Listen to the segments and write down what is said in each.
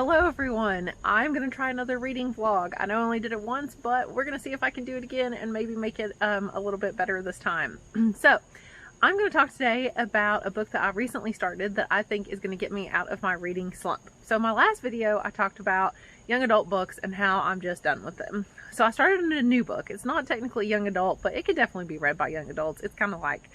Hello everyone, I'm going to try another reading vlog. I know I only did it once, but we're going to see if I can do it again and maybe make it a little bit better this time. So, I'm going to talk today about a book that I recently started that I think is going to get me out of my reading slump. So my last video I talked about young adult books and how I'm just done with them. So I started a new book. It's not technically young adult, but it could definitely be read by young adults. It's kind of like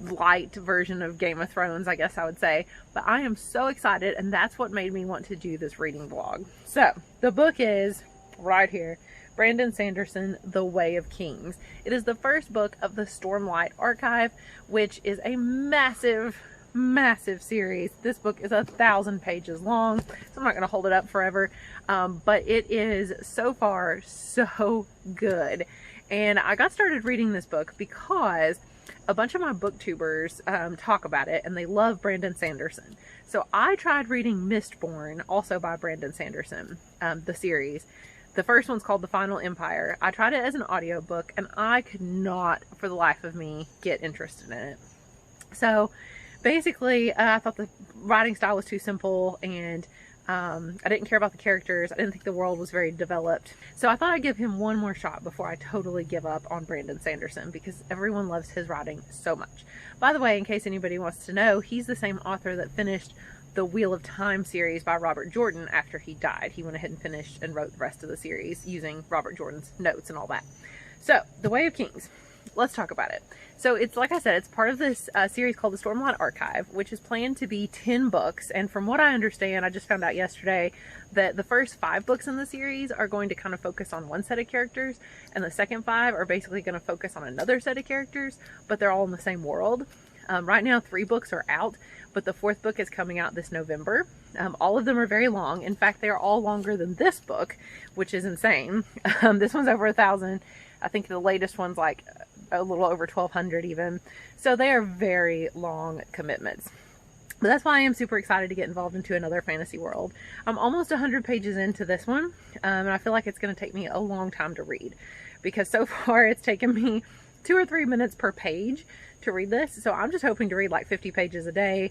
light version of Game of Thrones, I guess I would say, but I am so excited, and that's what made me want to do this reading vlog. So the book is right here, Brandon Sanderson, The Way of Kings. It is the first book of the Stormlight Archive, which is a massive series. This book is 1,000 pages long, so I'm not going to hold it up forever, but it is so far so good. And I got started reading this book because a bunch of my booktubers talk about it, and they love Brandon Sanderson. So I tried reading Mistborn, also by Brandon Sanderson, the series. The first one's called The Final Empire. I tried it as an audiobook, and I could not, for the life of me, get interested in it. So basically, I thought the writing style was too simple, and I didn't care about the characters. I didn't think the world was very developed. So I thought I'd give him one more shot before I totally give up on Brandon Sanderson, because everyone loves his writing so much. By the way, in case anybody wants to know, he's the same author that finished the Wheel of Time series by Robert Jordan after he died. He went ahead and finished and wrote the rest of the series using Robert Jordan's notes and all that. So, The Way of Kings. Let's talk about it. So it's, like I said, it's part of this series called the Stormlight Archive, which is planned to be 10 books. And from what I understand, I just found out yesterday that the first 5 books in the series are going to kind of focus on one set of characters, and the second 5 are basically going to focus on another set of characters, but they're all in the same world. Right now, 3 books are out, but the 4th book is coming out this November. All of them are very long. In fact, they are all longer than this book, which is insane. This one's over 1,000. I think the latest one's like a little over 1,200 even. So they are very long commitments. But that's why I am super excited to get involved into another fantasy world. I'm almost 100 pages into this one, and I feel like it's going to take me a long time to read, because so far it's taken me 2 or 3 minutes per page to read this. So I'm just hoping to read like 50 pages a day,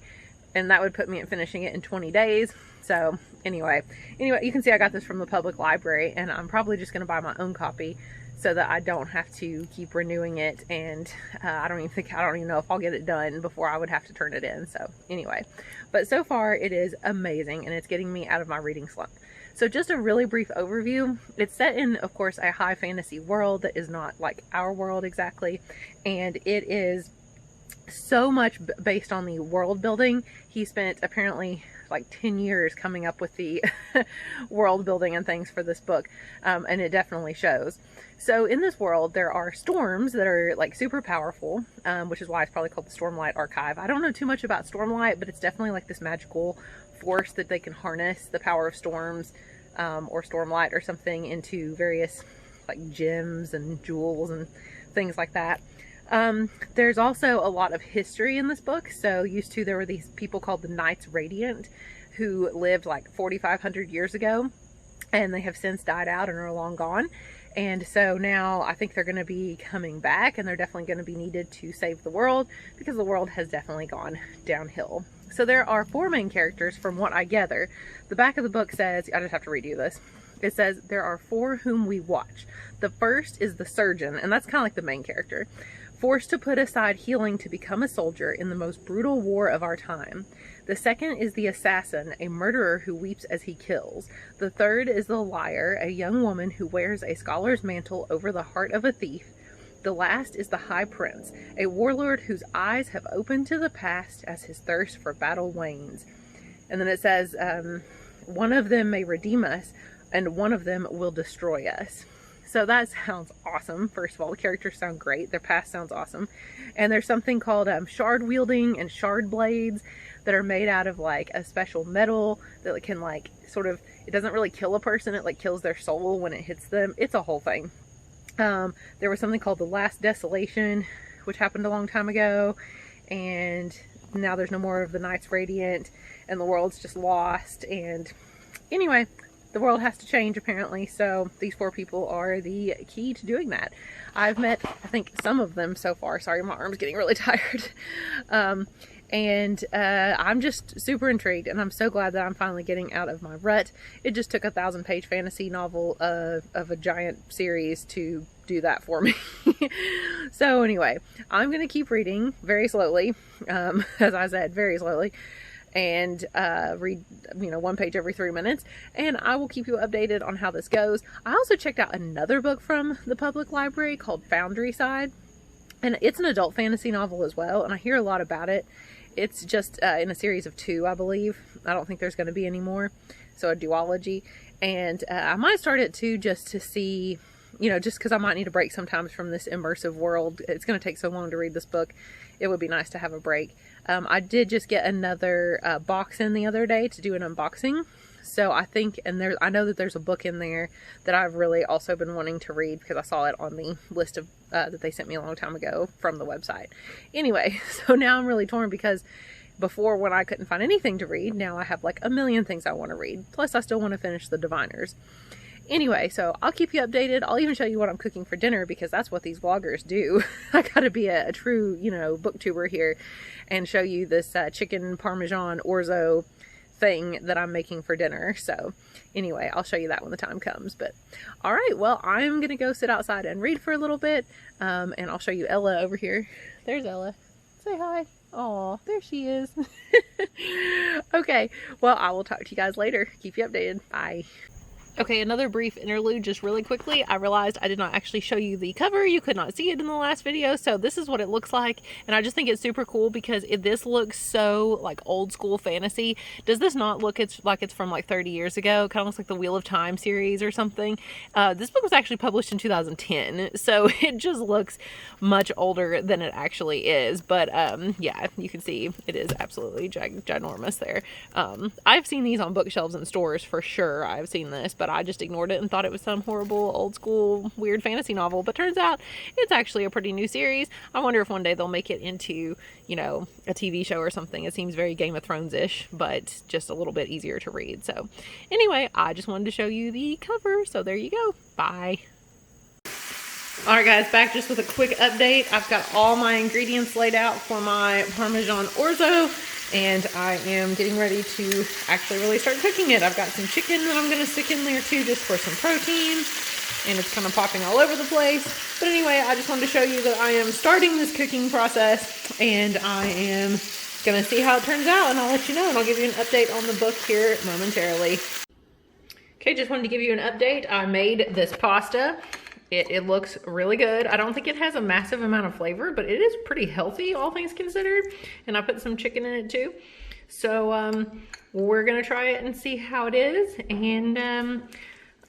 and that would put me at finishing it in 20 days. So anyway, you can see I got this from the public library, and I'm probably just going to buy my own copy so that I don't have to keep renewing it, and I don't even know if I'll get it done before I would have to turn it in. So anyway, but so far it is amazing, and it's getting me out of my reading slump. So just a really brief overview. It's set in, of course, a high fantasy world that is not like our world exactly, and it is so much based on the world building. He spent apparently like 10 years coming up with the world building and things for this book, and it definitely shows. So in this world, there are storms that are like super powerful, which is why it's probably called the Stormlight Archive. I don't know too much about Stormlight, but it's definitely like this magical force that they can harness the power of storms, or stormlight or something, into various like gems and jewels and things like that. There's also a lot of history in this book. So there were these people called the Knights Radiant who lived like 4,500 years ago, and they have since died out and are long gone. And so now I think they're going to be coming back, and they're definitely going to be needed to save the world, because the world has definitely gone downhill. So there are 4 main characters from what I gather. The back of the book says, I just have to read you this. It says, there are 4 whom we watch. The first is the surgeon, and that's kind of like the main character. Forced to put aside healing to become a soldier in the most brutal war of our time. The second is the assassin, a murderer who weeps as he kills. The third is the liar, a young woman who wears a scholar's mantle over the heart of a thief. The last is the high prince, a warlord whose eyes have opened to the past as his thirst for battle wanes. And then it says, one of them may redeem us, and one of them will destroy us. So that sounds awesome. First of all, the characters sound great. Their past sounds awesome. And there's something called shard wielding and shard blades that are made out of like a special metal that can like sort of, it doesn't really kill a person. It like kills their soul when it hits them. It's a whole thing. There was something called the Last Desolation, which happened a long time ago. And now there's no more of the Knights Radiant, and the world's just lost. And anyway, the world has to change apparently, so these 4 people are the key to doing that. I've met, I think, some of them so far. Sorry, my arm's getting really tired. And I'm just super intrigued, and I'm so glad that I'm finally getting out of my rut. It just took a 1,000-page fantasy novel of a giant series to do that for me. So anyway, I'm going to keep reading very slowly, as I said, very slowly, and read, one page every 3 minutes, and I will keep you updated on how this goes. I also checked out another book from the public library called Foundry Side, and it's an adult fantasy novel as well, and I hear a lot about it. It's just in a series of 2, I believe. I don't think there's going to be any more, so a duology, and I might start it too, just to see, just because I might need a break sometimes from this immersive world. It's going to take so long to read this book. It would be nice to have a break. I did just get another box in the other day to do an unboxing. So I think, I know that there's a book in there that I've really also been wanting to read because I saw it on the list of that they sent me a long time ago from the website. Anyway, so now I'm really torn because before, when I couldn't find anything to read, now I have like a million things I want to read. Plus I still want to finish The Diviners. Anyway, so I'll keep you updated. I'll even show you what I'm cooking for dinner because that's what these vloggers do. I gotta be a true, booktuber here and show you this chicken parmesan orzo thing that I'm making for dinner. So anyway, I'll show you that when the time comes. But all right, well, I'm gonna go sit outside and read for a little bit, and I'll show you Ella over here. There's Ella. Say hi. Oh, there she is. Okay, well, I will talk to you guys later. Keep you updated. Bye. Okay, another brief interlude just really quickly. I realized I did not actually show you the cover. You could not see it in the last video, so this is what it looks like. And I just think it's super cool because this looks so like old school fantasy. Does this not look like it's from like 30 years ago? Kind of looks like the Wheel of Time series or something. This book was actually published in 2010, so it just looks much older than it actually is. But yeah, you can see it is absolutely ginormous there. I've seen these on bookshelves in stores for sure. I've seen this, but I just ignored it and thought it was some horrible old school weird fantasy novel. But turns out it's actually a pretty new series. I wonder if one day they'll make it into, a TV show or something. It seems very Game of Thrones-ish, but just a little bit easier to read. So anyway, I just wanted to show you the cover. So there you go. Bye. Alright guys, back just with a quick update. I've got all my ingredients laid out for my Parmesan orzo, and I am getting ready to actually really start cooking it. I've got some chicken that I'm going to stick in there too, just for some protein, and it's kind of popping all over the place. But anyway, I just wanted to show you that I am starting this cooking process, and I am going to see how it turns out, and I'll let you know, and I'll give you an update on the book here momentarily. Okay, just wanted to give you an update. I made this pasta. It looks really good. I don't think it has a massive amount of flavor, but it is pretty healthy, all things considered. And I put some chicken in it too. So we're gonna try it and see how it is. And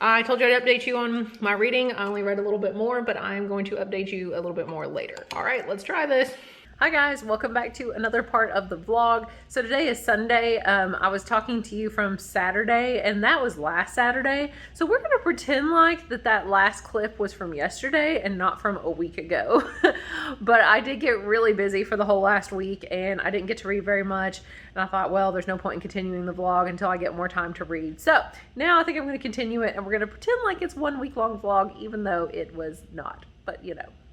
I told you I'd update you on my reading. I only read a little bit more, but I'm going to update you a little bit more later. All right, let's try this. Hi guys, welcome back to another part of the vlog. So today is Sunday. I was talking to you from Saturday, and that was last Saturday. So we're gonna pretend like that last clip was from yesterday and not from a week ago. But I did get really busy for the whole last week, and I didn't get to read very much. And I thought, well, there's no point in continuing the vlog until I get more time to read. So now I think I'm gonna continue it, and we're gonna pretend like it's 1 week long vlog, even though it was not, but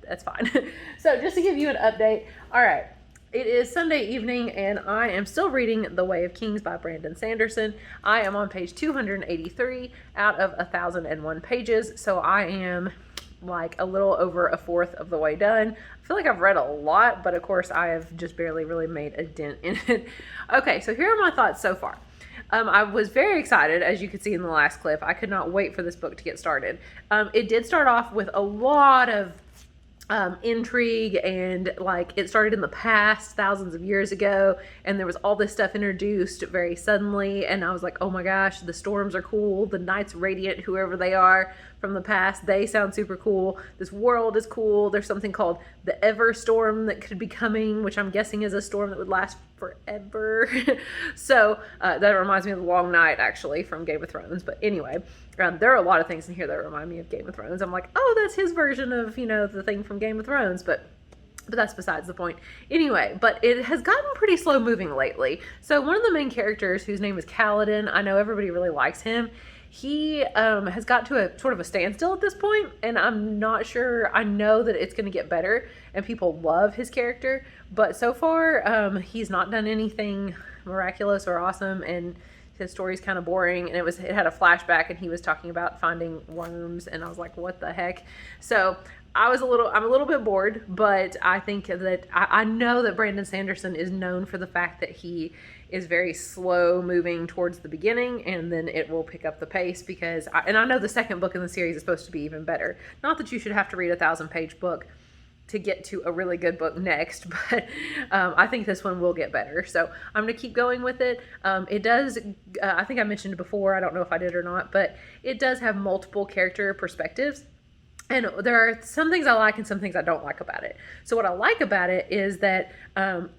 that's fine. So just to give you an update, all right, it is Sunday evening and I am still reading The Way of Kings by Brandon Sanderson. I am on page 283 out of 1,001 pages, so I am like a little over a fourth of the way done. I feel like I've read a lot, but of course I have just barely really made a dent in it. Okay, so here are my thoughts so far. I was very excited, as you could see in the last clip. I could not wait for this book to get started. It did start off with a lot of intrigue, and like it started in the past, thousands of years ago, and there was all this stuff introduced very suddenly, and I was like, oh my gosh, the storms are cool, the knights radiant, whoever they are from the past, they sound super cool, this world is cool, there's something called the Ever Storm that could be coming, which I'm guessing is a storm that would last forever. So that reminds me of the Long Night, actually, from Game of Thrones. But anyway, there are a lot of things in here that remind me of Game of Thrones. I'm like, oh, that's his version of, the thing from Game of Thrones. But But that's besides the point. Anyway, but it has gotten pretty slow moving lately. So one of the main characters, whose name is Kaladin, I know everybody really likes him. He has got to a sort of a standstill at this point, and I'm not sure. I know that it's going to get better, and people love his character, but so far he's not done anything miraculous or awesome, and his story's kind of boring. And it had a flashback, and he was talking about finding worms, and I was like, what the heck? So I'm a little bit bored, but I think that I know that Brandon Sanderson is known for the fact that he is very slow moving towards the beginning, and then it will pick up the pace, because I know the second book in the series is supposed to be even better. Not that you should have to read a 1,000-page book to get to a really good book next, but I think this one will get better. So I'm going to keep going with it. It does, I think I mentioned before, I don't know if I did or not, but it does have multiple character perspectives. And there are some things I like and some things I don't like about it. So what I like about it is that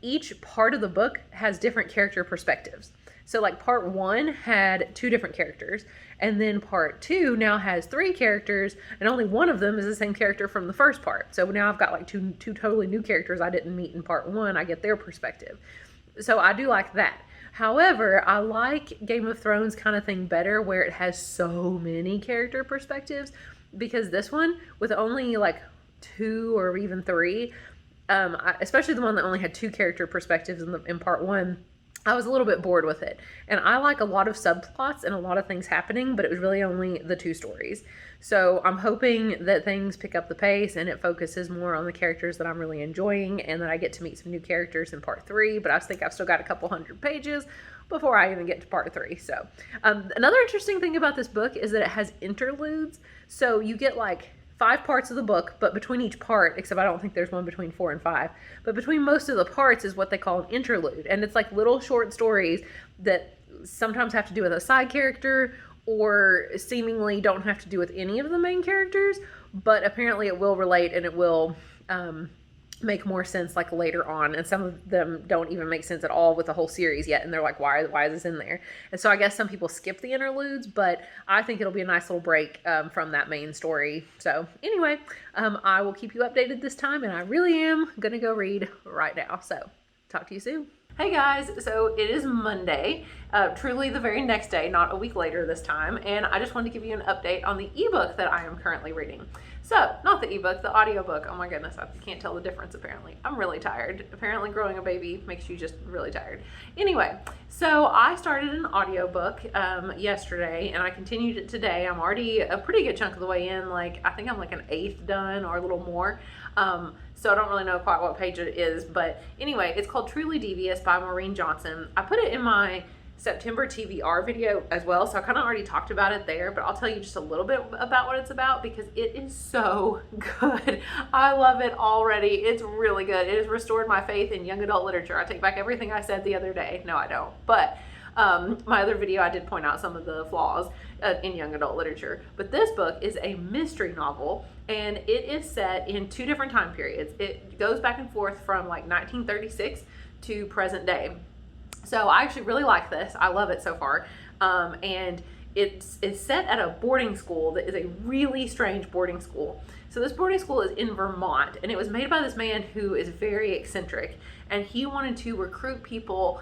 each part of the book has different character perspectives. So like part 1 had 2 different characters, and then part 2 now has 3 characters, and only one of them is the same character from the first part. So now I've got like two totally new characters I didn't meet in part 1. I get their perspective. So I do like that. However, I like Game of Thrones kind of thing better, where it has so many character perspectives. Because this one, with only like 2 or even 3, especially the one that only had 2 character perspectives in part 1, I was a little bit bored with it. And I like a lot of subplots and a lot of things happening, but it was really only the 2 stories. So I'm hoping that things pick up the pace and it focuses more on the characters that I'm really enjoying, and that I get to meet some new characters in part 3. But I think I've still got a couple hundred pages before I even get to part 3. So another interesting thing about this book is that it has interludes. So you get like 5 parts of the book, but between each part, except I don't think there's one between 4 and 5, but between most of the parts is what they call an interlude. And it's like little short stories that sometimes have to do with a side character, or seemingly don't have to do with any of the main characters, but apparently it will relate, and it will make more sense like later on. And some of them don't even make sense at all with the whole series yet, and they're like, why is this in there? And so I guess some people skip the interludes, but I think it'll be a nice little break from that main story. So anyway, I will keep you updated this time, and I really am gonna go read right now. So talk to you soon. Hey guys, so it is Monday, truly the very next day, not a week later this time, and I just wanted to give you an update on the ebook that I am currently reading. So, not the ebook, the audiobook. Oh my goodness, I can't tell the difference apparently. I'm really tired. Apparently growing a baby makes you just really tired. Anyway, so I started an audiobook yesterday, and I continued it today. I'm already a pretty good chunk of the way in, like I think I'm like an 1/8 done or a little more. So I don't really know quite what page it is, but anyway, it's called Truly Devious by Maureen Johnson. I put it in my September TBR video as well, so I kind of already talked about it there, but I'll tell you just a little bit about what it's about, because it is so good. I love it already. It's really good. It has restored my faith in young adult literature. I take back everything I said the other day. No, I don't. But my other video, I did point out some of the flaws in young adult literature. But this book is a mystery novel, and it is set in 2 different time periods. It goes back and forth from like 1936 to present day. So I actually really like this. I love it so far. And it's set at a boarding school that is a really strange boarding school. So this boarding school is in Vermont, and it was made by this man who is very eccentric, and he wanted to recruit people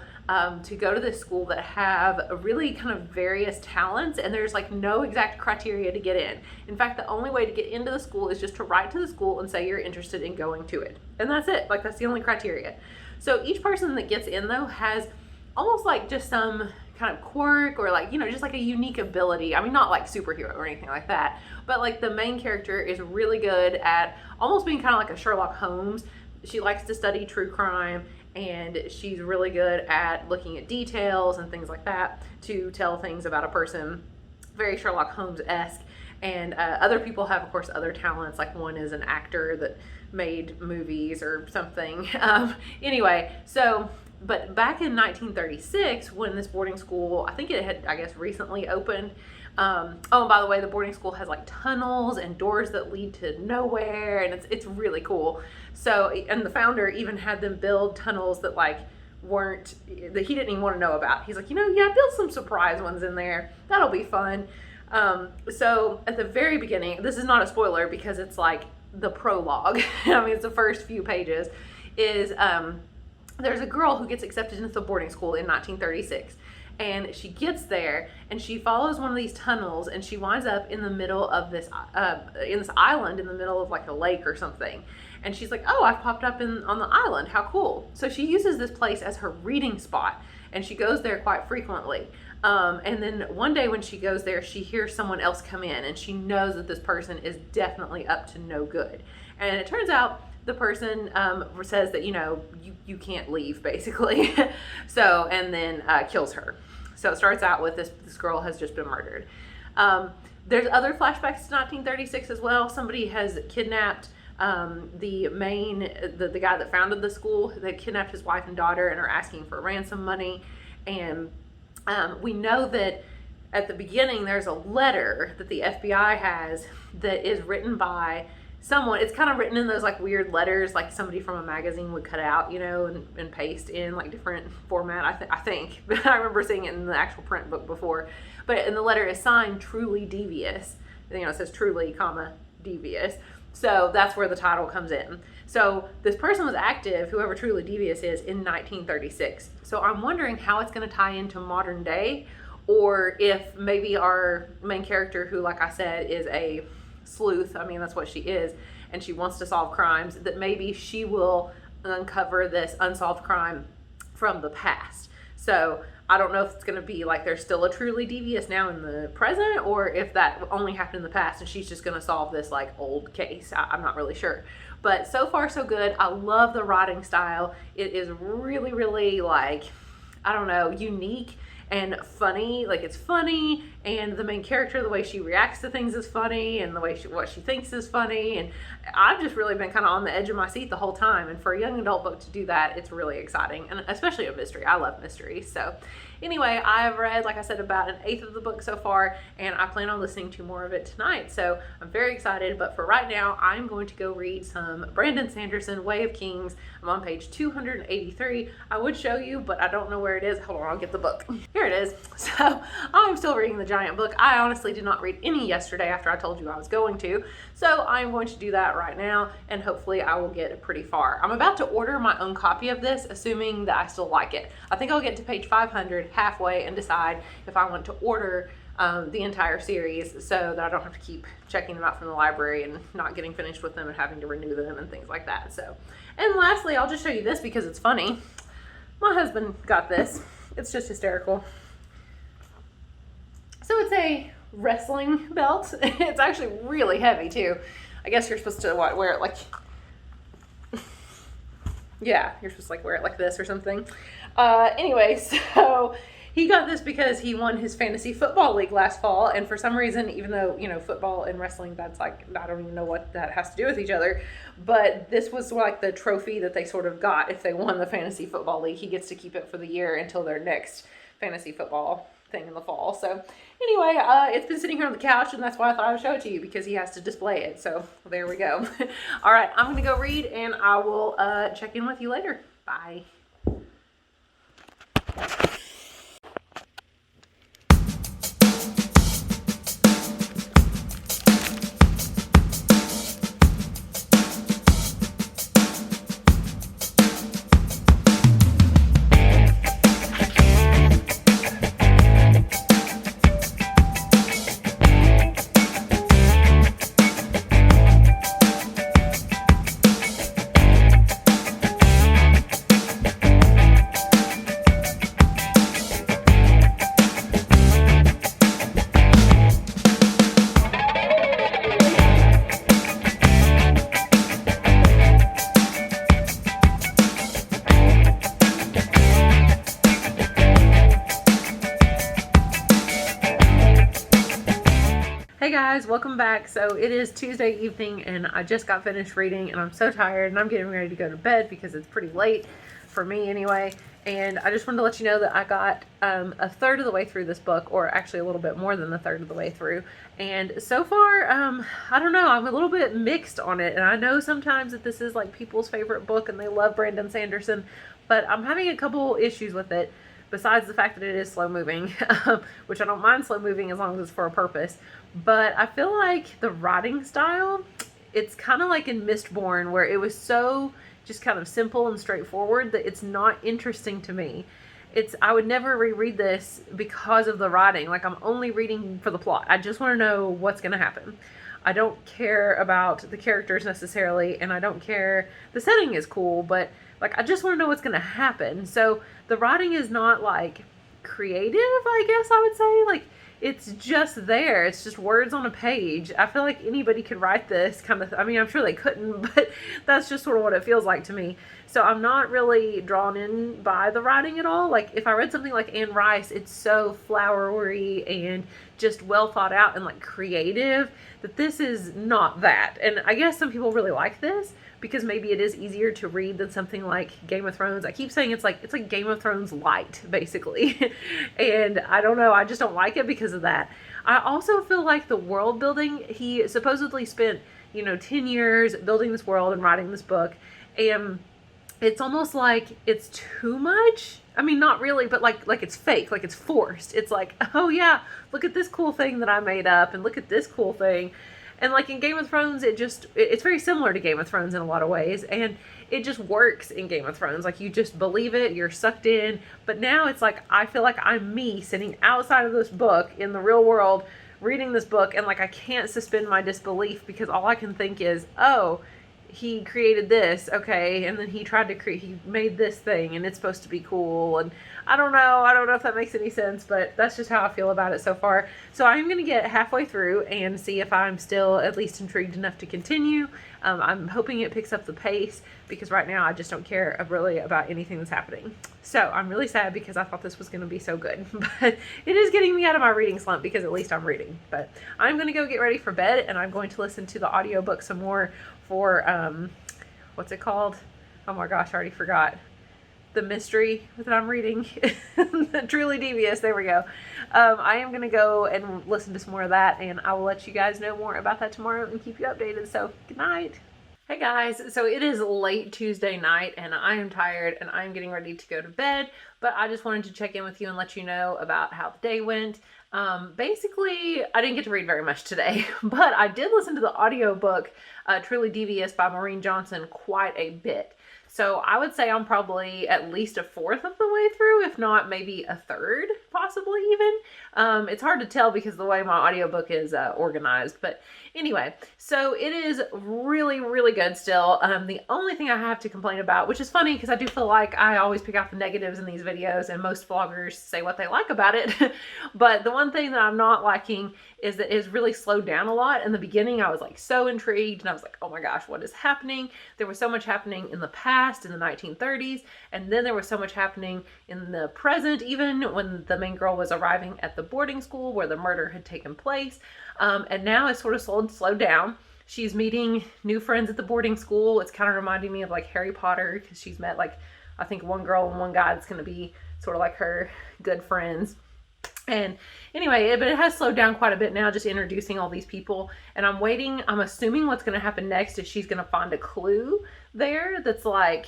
to go to this school that have a really kind of various talents, and there's like no exact criteria to get in. In fact, the only way to get into the school is just to write to the school and say you're interested in going to it. And that's it. Like, that's the only criteria. So each person that gets in though has almost like just some kind of quirk, or like, you know, just like a unique ability. I mean, not like superhero or anything like that, but like the main character is really good at almost being kind of like a Sherlock Holmes. She likes to study true crime, and she's really good at looking at details and things like that to tell things about a person, very Sherlock Holmes-esque. And other people have, of course, other talents. Like one is an actor that made movies or something. Anyway, so, but back in 1936, when this boarding school, I think it had, I guess, recently opened. Oh, and by the way, the boarding school has like tunnels and doors that lead to nowhere, and it's really cool. So, and the founder even had them build tunnels that like weren't, that he didn't even want to know about. He's like, you know, yeah, build some surprise ones in there. That'll be fun. So at the very beginning, this is not a spoiler because it's like the prologue, I mean, it's the first few pages, is there's a girl who gets accepted into the boarding school in 1936. And she gets there and she follows one of these tunnels and she winds up in the middle of this island in the middle of like a lake or something. And she's like, oh, I've popped up on the island. How cool. So she uses this place as her reading spot and she goes there quite frequently. And then one day when she goes there, she hears someone else come in and she knows that this person is definitely up to no good. And it turns out the person says that, you can't leave, basically. So, and then kills her. So it starts out with this girl has just been murdered. There's other flashbacks to 1936 as well. Somebody has kidnapped the guy that founded the school. They kidnapped his wife and daughter and are asking for ransom money. And we know that at the beginning there's a letter that the FBI has that is written by someone. It's kind of written in those like weird letters like somebody from a magazine would cut out, and paste in like different format. I think I remember seeing it in the actual print book before, but in the letter is signed Truly Devious. It says Truly, comma, Devious. So that's where the title comes in. So this person was active, whoever Truly Devious is, in 1936. So I'm wondering how it's going to tie into modern day, or if maybe our main character, who, like I said, is a sleuth, I mean, that's what she is, and she wants to solve crimes, that maybe she will uncover this unsolved crime from the past. So I don't know if it's going to be like there's still a Truly Devious now in the present, or if that only happened in the past and she's just going to solve this like old case. I'm not really sure. But so far so good. I love the writing style. It is really, really like, I don't know, unique and funny. Like, it's funny, and the main character, the way she reacts to things is funny, and the way what she thinks is funny, and I've just really been kind of on the edge of my seat the whole time. And for a young adult book to do that, it's really exciting, and especially a mystery. I love mysteries. So anyway, I've read, like I said, about an eighth of the book so far, and I plan on listening to more of it tonight. So I'm very excited, but for right now, I'm going to go read some Brandon Sanderson, Way of Kings. I'm on page 283. I would show you, but I don't know where it is. Hold on, I'll get the book. Here it is. So I'm still reading the giant book. I honestly did not read any yesterday after I told you I was going to. So I'm going to do that right now, and hopefully I will get pretty far. I'm about to order my own copy of this, assuming that I still like it. I think I'll get to page 500 halfway and decide if I want to order the entire series, so that I don't have to keep checking them out from the library and not getting finished with them and having to renew them and things like that. So, and lastly, I'll just show you this because it's funny. My husband got this. It's just hysterical. So it's a wrestling belt. It's actually really heavy too. I guess you're supposed to wear it like, yeah, you're supposed to like wear it like this or something. Anyway, so he got this because he won his fantasy football league last fall, and for some reason, even though, football and wrestling, that's like, I don't even know what that has to do with each other, but this was like the trophy that they sort of got if they won the fantasy football league. He gets to keep it for the year until their next fantasy football thing in the fall. So anyway, it's been sitting here on the couch, and that's why I thought I would show it to you, because he has to display it. So there we go. All right, I'm going to go read, and I will check in with you later. Bye. Hey guys, welcome back. So it is Tuesday evening, and I just got finished reading, and I'm so tired, and I'm getting ready to go to bed because it's pretty late for me anyway. And I just wanted to let you know that I got a third of the way through this book, or actually a little bit more than the third of the way through. And so far, I don't know, I'm a little bit mixed on it. And I know sometimes that this is like people's favorite book and they love Brandon Sanderson, but I'm having a couple issues with it. Besides the fact that it is slow moving, which I don't mind slow moving as long as it's for a purpose. But I feel like the writing style it's kind of like in Mistborn, where it was so just kind of simple and straightforward that it's not interesting to me. I would never reread this because of the writing. Like, I'm only reading for the plot. I just want to know what's going to happen. I don't care about the characters necessarily, and I don't care. The setting is cool, but like, I just want to know what's going to happen. So the writing is not like creative, I guess I would say. Like, it's just there. It's just words on a page. I feel like anybody could write this kind of, I mean, I'm sure they couldn't, but that's just sort of what it feels like to me. So I'm not really drawn in by the writing at all. Like, if I read something like Anne Rice, it's so flowery and just well thought out and like creative, that this is not that. And I guess some people really like this because maybe it is easier to read than something like Game of Thrones. I keep saying it's like Game of Thrones light, basically. And I don't know, I just don't like it because of that. I also feel like the world building, he supposedly spent, 10 years building this world and writing this book, and it's almost like it's too much. I mean, not really, but like it's fake, like it's forced. It's like, oh yeah, look at this cool thing that I made up, and look at this cool thing. And like in Game of Thrones, it's very similar to Game of Thrones in a lot of ways, and it just works in Game of Thrones. Like, you just believe it, you're sucked in. But now it's like, I feel like I'm me sitting outside of this book in the real world, reading this book, and like, I can't suspend my disbelief because all I can think is, oh, he created this, okay, and then he made this thing, and it's supposed to be cool, and I don't know if that makes any sense, but that's just how I feel about it so far. So I'm going to get halfway through and see if I'm still at least intrigued enough to continue. I'm hoping it picks up the pace, because right now I just don't care really about anything that's happening. So I'm really sad because I thought this was going to be so good, but it is getting me out of my reading slump because at least I'm reading. But I'm going to go get ready for bed, and I'm going to listen to the audiobook some more for, what's it called? Oh my gosh, I already forgot. The mystery that I'm reading. Truly Devious, there we go. I am going to go and listen to some more of that, and I will let you guys know more about that tomorrow and keep you updated. So, good night. Hey guys, so it is late Tuesday night, and I am tired, and I'm getting ready to go to bed, but I just wanted to check in with you and let you know about how the day went. Basically, I didn't get to read very much today, but I did listen to the audiobook, Truly Devious by Maureen Johnson, quite a bit. So I would say I'm probably at least a fourth of the way through, if not maybe a third, possibly even. It's hard to tell because of the way my audiobook is organized. But anyway, so it is really, really good still. The only thing I have to complain about, which is funny because I do feel like I always pick out the negatives in these videos, and most vloggers say what they like about it. But the one thing that I'm not liking is that it's really slowed down a lot. In the beginning, I was like so intrigued, and I was like, oh my gosh, what is happening? There was so much happening in the past, in the 1930s, and then there was so much happening in the present, even when the main girl was arriving at the boarding school where the murder had taken place. And now it's sort of slowed down. She's meeting new friends at the boarding school. It's kind of reminding me of like Harry Potter, because she's met like, I think, one girl and one guy that's going to be sort of like her good friends. And anyway, but it has slowed down quite a bit now, just introducing all these people. And I'm assuming what's going to happen next is she's going to find a clue there that's like,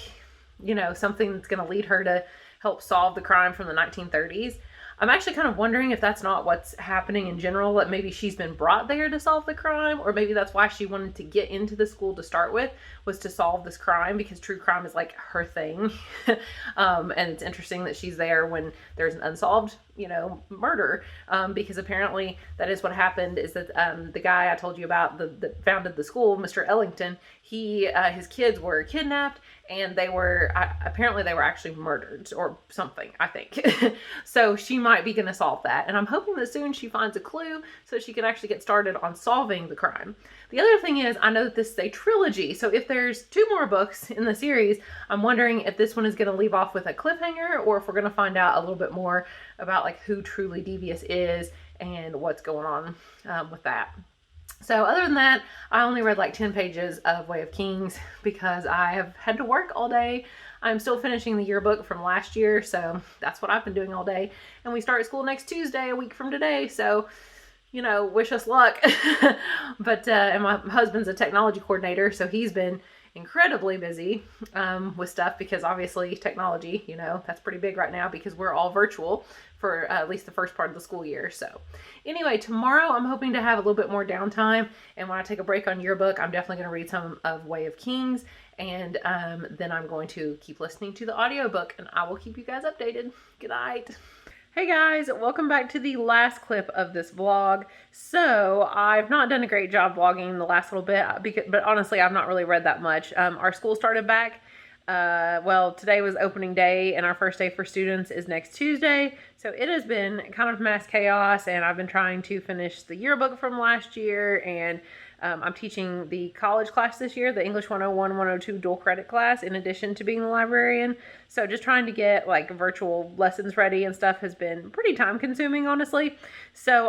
something that's going to lead her to help solve the crime from the 1930s. I'm actually kind of wondering if that's not what's happening in general, that maybe she's been brought there to solve the crime, or maybe that's why she wanted to get into the school to start with, was to solve this crime, because true crime is like her thing. And it's interesting that she's there when there's an unsolved, murder, because apparently that is what happened, is that the guy I told you about that founded the school, Mr. Ellington, his kids were kidnapped, and apparently they were actually murdered or something, I think. So she might be going to solve that. And I'm hoping that soon she finds a clue so she can actually get started on solving the crime. The other thing is, I know that this is a trilogy. So if there's 2 more books in the series, I'm wondering if this one is going to leave off with a cliffhanger, or if we're going to find out a little bit more about like who Truly Devious is and what's going on with that. So other than that, I only read like 10 pages of Way of Kings because I have had to work all day. I'm still finishing the yearbook from last year, so that's what I've been doing all day. And we start school next Tuesday, a week from today, so, wish us luck. But, and my husband's a technology coordinator, so he's been incredibly busy with stuff, because obviously technology, that's pretty big right now because we're all virtual for at least the first part of the school year. So anyway, tomorrow I'm hoping to have a little bit more downtime, and when I take a break on yearbook, I'm definitely going to read some of Way of Kings, and then I'm going to keep listening to the audiobook, and I will keep you guys updated. Good night. Hey guys, welcome back to the last clip of this vlog. So I've not done a great job vlogging the last little bit, but honestly, I've not really read that much. Our school started back. Well, today was opening day, and our first day for students is next Tuesday. So it has been kind of mass chaos, and I've been trying to finish the yearbook from last year, and I'm teaching the college class this year, the English 101, 102 dual credit class, in addition to being the librarian. So just trying to get like virtual lessons ready and stuff has been pretty time consuming, honestly. So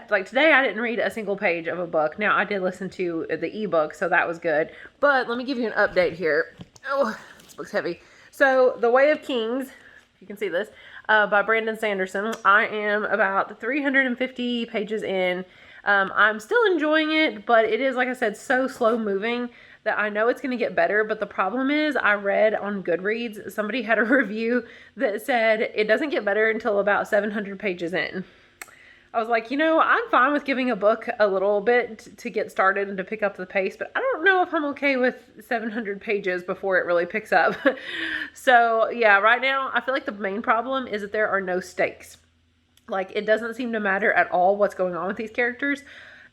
today I didn't read a single page of a book. Now I did listen to the ebook, so that was good. But let me give you an update here. Oh, this book's heavy. So The Way of Kings, if you can see this, by Brandon Sanderson. I am about 350 pages in. I'm still enjoying it, but it is, like I said, so slow moving that I know it's going to get better. But the problem is, I read on Goodreads, somebody had a review that said it doesn't get better until about 700 pages in. I was like, I'm fine with giving a book a little bit to get started and to pick up the pace, but I don't know if I'm okay with 700 pages before it really picks up. So yeah, right now I feel like the main problem is that there are no stakes. Like, it doesn't seem to matter at all what's going on with these characters.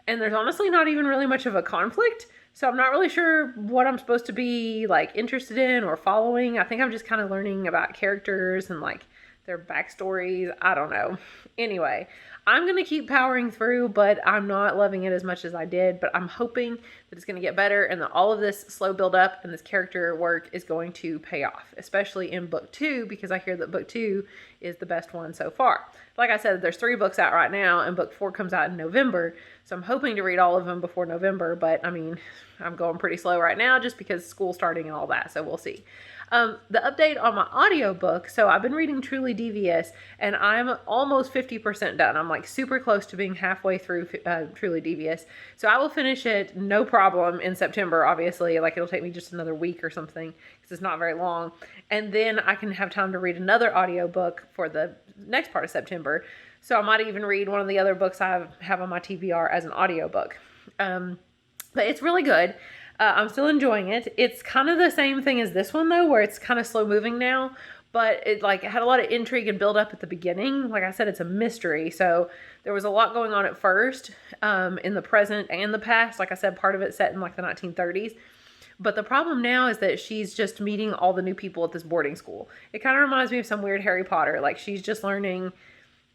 And there's honestly not even really much of a conflict. So I'm not really sure what I'm supposed to be, like, interested in or following. I think I'm just kind of learning about characters and, like, their backstories. I don't know. Anyway, I'm going to keep powering through, but I'm not loving it as much as I did. But I'm hoping that it's going to get better and that all of this slow build up and this character work is going to pay off, especially in book 2, because I hear that book 2 is the best one so far. Like I said, there's 3 books out right now, and book 4 comes out in November. So I'm hoping to read all of them before November, but I mean, I'm going pretty slow right now just because school's starting and all that, so we'll see. The update on my audiobook. So I've been reading Truly Devious, and I'm almost 50% done. I'm like super close to being halfway through Truly Devious. So I will finish it no problem in September, obviously. Like, it'll take me just another week or something because it's not very long. And then I can have time to read another audiobook for the next part of September. So I might even read one of the other books I have on my TBR as an audiobook. But it's really good. I'm still enjoying it. It's kind of the same thing as this one, though, where it's kind of slow moving now, but it had a lot of intrigue and build up at the beginning. Like I said, it's a mystery. So there was a lot going on at first, in the present and the past. Like I said, part of it set in like the 1930s. But the problem now is that she's just meeting all the new people at this boarding school. It kind of reminds me of some weird Harry Potter. Like, she's just learning,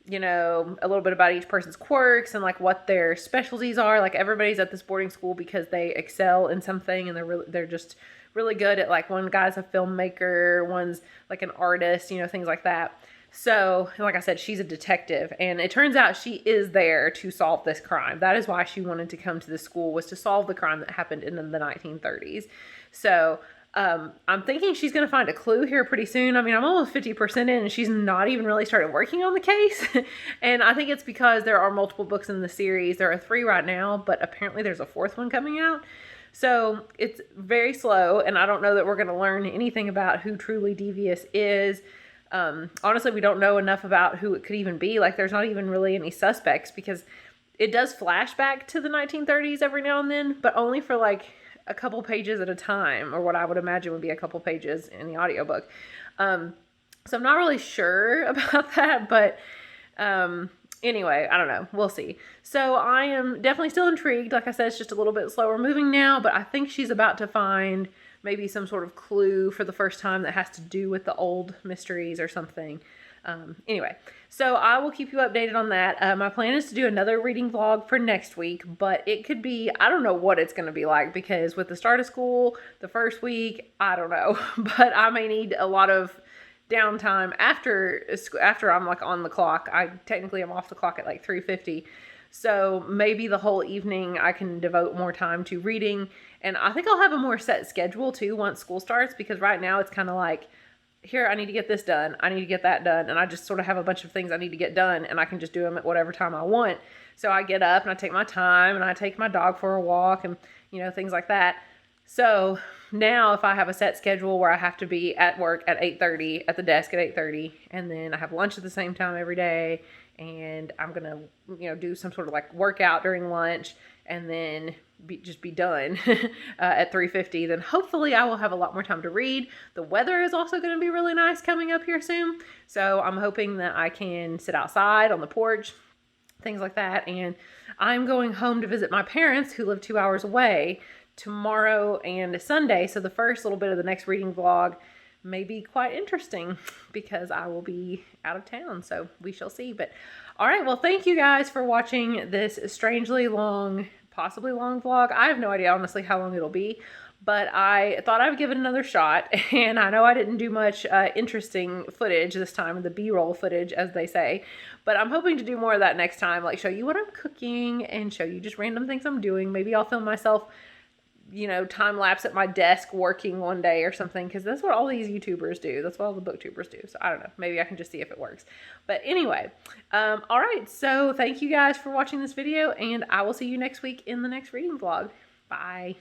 a little bit about each person's quirks and like what their specialties are. Like, everybody's at this boarding school because they excel in something, and they're just really good at, like, one guy's a filmmaker, one's like an artist, things like that. So, like I said, she's a detective, and it turns out she is there to solve this crime. That is why she wanted to come to this school, was to solve the crime that happened in the 1930s. So, I'm thinking she's going to find a clue here pretty soon. I mean, I'm almost 50% in, and she's not even really started working on the case. And I think it's because there are multiple books in the series. There are 3 right now, but apparently there's a 4th one coming out. So it's very slow, and I don't know that we're going to learn anything about who Truly Devious is. Honestly, we don't know enough about who it could even be. Like, there's not even really any suspects, because it does flash back to the 1930s every now and then, but only for like a couple pages at a time, or what I would imagine would be a couple pages in the audiobook. So I'm not really sure about that, but anyway, I don't know. We'll see. So I am definitely still intrigued. Like I said, it's just a little bit slower moving now, but I think she's about to find maybe some sort of clue for the first time that has to do with the old mysteries or something. Anyway, so I will keep you updated on that. My plan is to do another reading vlog for next week, but it could be, I don't know what it's going to be like, because with the start of school, the first week, I don't know, but I may need a lot of downtime after I'm like on the clock. I technically am off the clock at like 3:50. So maybe the whole evening I can devote more time to reading. And I think I'll have a more set schedule too once school starts, because right now it's kind of like, here, I need to get this done, I need to get that done, and I just sort of have a bunch of things I need to get done, and I can just do them at whatever time I want. So I get up and I take my time, and I take my dog for a walk, and things like that. So now if I have a set schedule where I have to be at work at 8:30, at the desk at 8:30, and then I have lunch at the same time every day, and I'm going to, do some sort of like workout during lunch, and then just be done at 3:50, then hopefully I will have a lot more time to read. The weather is also going to be really nice coming up here soon. So I'm hoping that I can sit outside on the porch, things like that. And I'm going home to visit my parents who live 2 hours away tomorrow and Sunday. So the first little bit of the next reading vlog may be quite interesting because I will be out of town. So we shall see. But all right, well, thank you guys for watching this strangely long, possibly long vlog. I have no idea, honestly, how long it'll be, but I thought I would give it another shot. And I know I didn't do much interesting footage this time, the B-roll footage, as they say, but I'm hoping to do more of that next time, like show you what I'm cooking and show you just random things I'm doing. Maybe I'll film myself, time lapse at my desk working one day or something, because that's what all these YouTubers do. That's what all the booktubers do. So I don't know, maybe I can just see if it works. But anyway, all right, so thank you guys for watching this video, and I will see you next week in the next reading vlog. Bye.